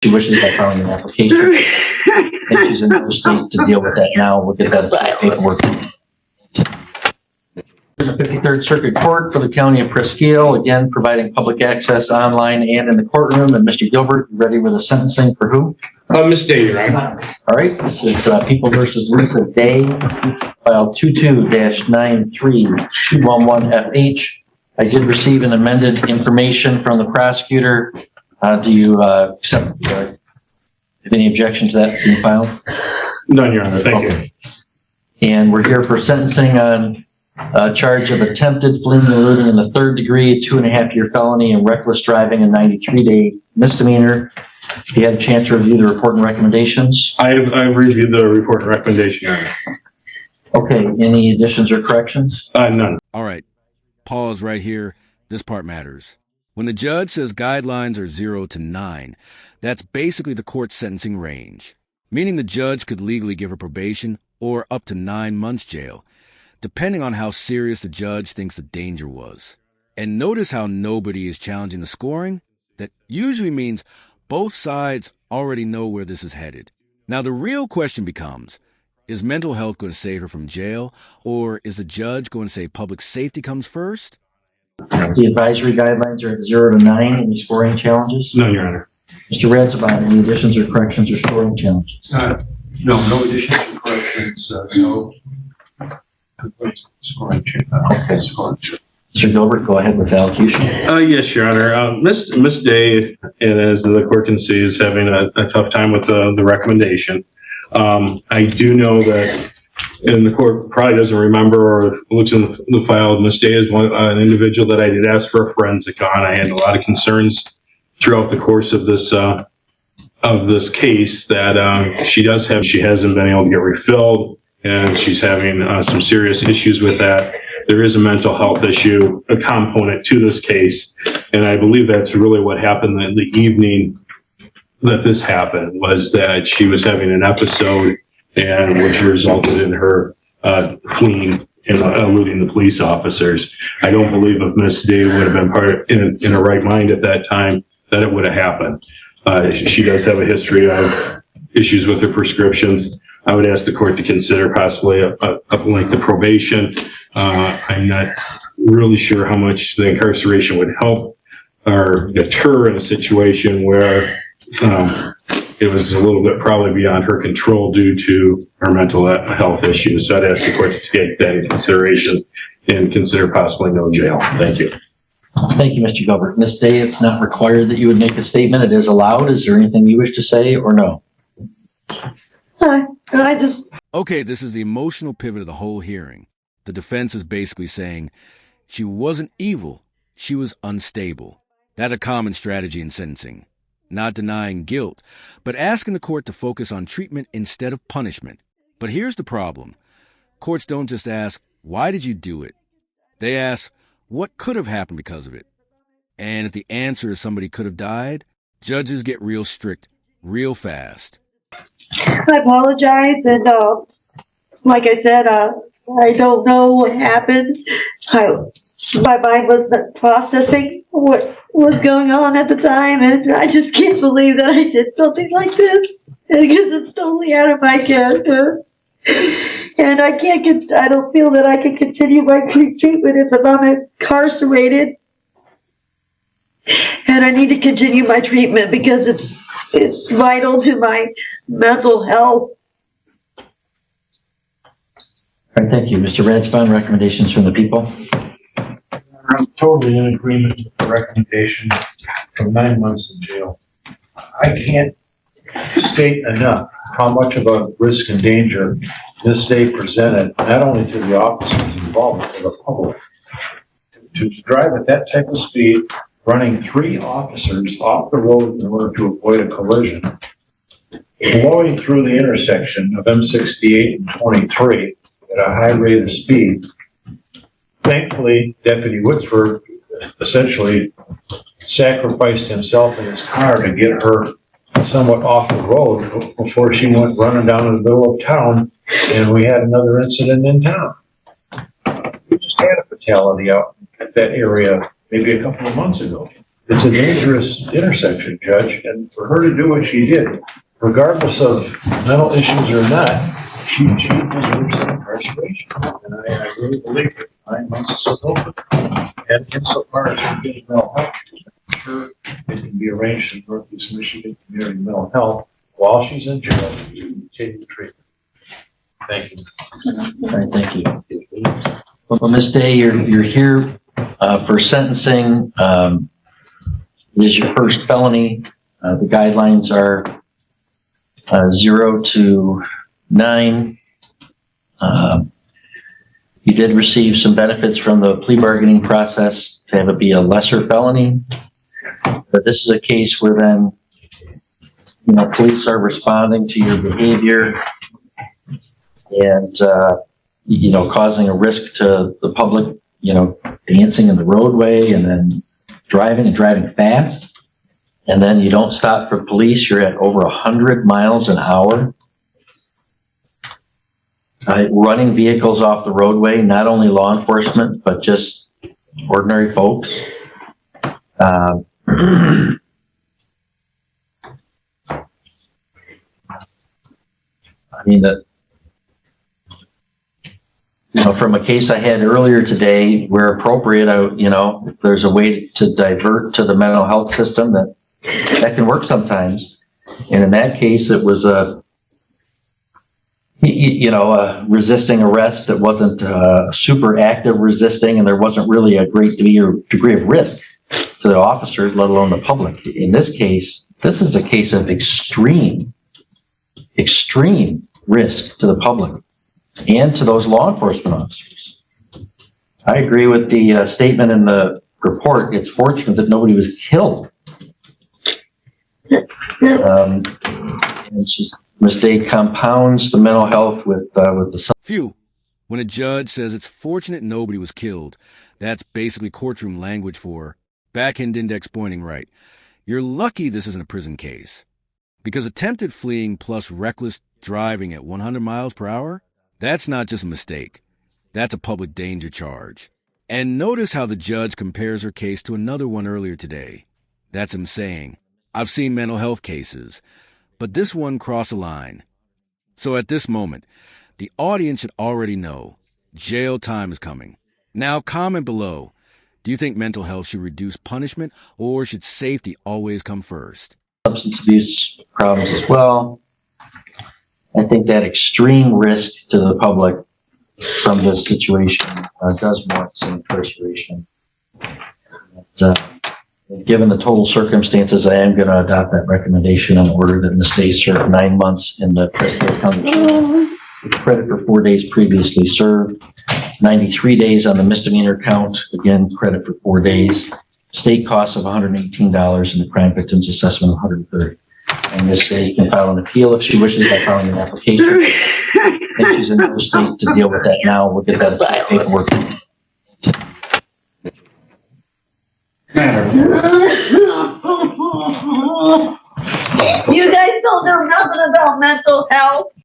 She wishes by filing an application. And she's in no state to deal with that now. We'll get that paperwork. The 53rd Circuit Court for the County of Presqu'île, again providing public access online and in the courtroom. And Mr. Gilbert, ready with a sentencing for who? Miss Day, Your Honor. All right, this is People versus Lisa Day, file 22-93-211FH. I did receive an amended information from the prosecutor. Do you accept? Have any objection to that being filed? None, Your Honor. Thank you. And we're here for sentencing on a charge of attempted fleeing and eluding in the third degree, a 2.5-year felony, and reckless driving, a 93-day misdemeanor. If you had a chance to review the report and recommendations. I've reviewed the report and recommendation, Your Honor. Okay, any additions or corrections? None. All right, pause right here. This part matters. When the judge says guidelines are 0 to 9, that's basically the court's sentencing range, meaning the judge could legally give her probation or up to 9 months jail, depending on how serious the judge thinks the danger was. And notice how nobody is challenging the scoring? That usually means both sides already know where this is headed. Now, the real question becomes, is mental health going to save her from jail, or is the judge going to say public safety comes first? The advisory guidelines are at 0 to 9. Any scoring challenges? No, Your Honor. Mr. Radsabon, any additions or corrections or scoring challenges? No additions or corrections. No scoring change. Okay. Mr. Gilbert, go ahead with allocution. Yes, Your Honor. Miss Day, and as the court can see, is having a tough time with the recommendation. I do know that, and the court probably doesn't remember or looks in the file, Miss Day is an individual that I did ask for a forensic on. I had a lot of concerns throughout the course of this case that she hasn't been able to get refilled, and she's having some serious issues with that. There is a mental health issue, a component to this case, and I believe that's really what happened the evening that this happened, was that she was having an episode, and which resulted in her fleeing and eluding the police officers. I don't believe if Miss Day would have been in her right mind at that time that it would have happened. She does have a history of issues with her prescriptions. I would ask the court to consider possibly a length of probation. I'm not really sure how much the incarceration would help or deter in a situation where it was a little bit probably beyond her control due to her mental health issues. So I'd ask the court to take that into consideration and consider possibly no jail. Thank you. Thank you, Mr. Gilbert. Ms. Day, it's not required that you would make a statement. It is allowed. Is there anything you wish to say or no? Okay, this is the emotional pivot of the whole hearing. The defense is basically saying she wasn't evil, she was unstable. That's a common strategy in sentencing. Not denying guilt, but asking the court to focus on treatment instead of punishment. But here's the problem. Courts don't just ask, why did you do it? They ask, what could have happened because of it? And if the answer is somebody could have died, judges get real strict, real fast. I apologize, and like I said, I don't know what happened. My mind wasn't processing what was going on at the time, and I just can't believe that I did something like this, because it's totally out of my character. And I don't feel that I can continue my treatment if I'm incarcerated. And I need to continue my treatment because it's vital to my mental health. All right, thank you. Mr. Radspawn, recommendations from the people? I'm totally in agreement with the recommendation for 9 months in jail. I can't state enough how much of a risk and danger this day presented, not only to the officers involved, but to the public. To drive at that type of speed, running 3 officers off the road in order to avoid a collision, blowing through the intersection of M68 and 23 at a high rate of speed. Thankfully, Deputy Woodsford essentially sacrificed himself in his car to get her somewhat off the road before she went running down in the middle of town, and we had another incident in town. We just had a fatality out at that area maybe a couple of months ago. It's a dangerous intersection, Judge, and for her to do what she did, regardless of mental issues or not, she deserves some incarceration. And I really believe that 9 months is so open. And insofar as she gets mental health, I'm sure it can be arranged in Northeast Michigan Community Mental Health while she's in jail to take treatment. Thank you. All right, thank you. Well, Ms. Day, you're here for sentencing. It is your first felony. The guidelines are 0 to 9. You did receive some benefits from the plea bargaining process to have it be a lesser felony. But this is a case where then, police are responding to your behavior and, causing a risk to the public, dancing in the roadway and then driving fast. And then you don't stop for police. You're at over 100 miles an hour. Running vehicles off the roadway, not only law enforcement, but just ordinary folks. From a case I had earlier today, where appropriate, if there's a way to divert to the mental health system that can work sometimes. And in that case, it was a resisting arrest that wasn't super active resisting, and there wasn't really a great degree of risk to the officers, let alone the public. In this case, this is a case of extreme risk to the public and to those law enforcement officers. I agree with the statement in the report. It's fortunate that nobody was killed. And she's mistake compounds the mental health with the. Phew. When a judge says it's fortunate nobody was killed, that's basically courtroom language for back-end index pointing right. You're lucky this isn't a prison case. Because attempted fleeing plus reckless driving at 100 miles per hour, that's not just a mistake. That's a public danger charge. And notice how the judge compares her case to another one earlier today. That's him saying, I've seen mental health cases, but this one crossed a line. So at this moment, the audience should already know jail time is coming. Now comment below. Do you think mental health should reduce punishment, or should safety always come first? Substance abuse problems as well. I think that extreme risk to the public from this situation does warrant some incarceration. Given the total circumstances, I am going to adopt that recommendation in order that Ms. Day serve 9 months in the Prescott County Jail with credit for 4 days previously served, 93 days on the misdemeanor count, again, credit for 4 days, state costs of $118 and the crime victims assessment of $130. And Ms. Day can file an appeal if she wishes by filing an application. If she's in another state to deal with that now, we'll get that paperwork.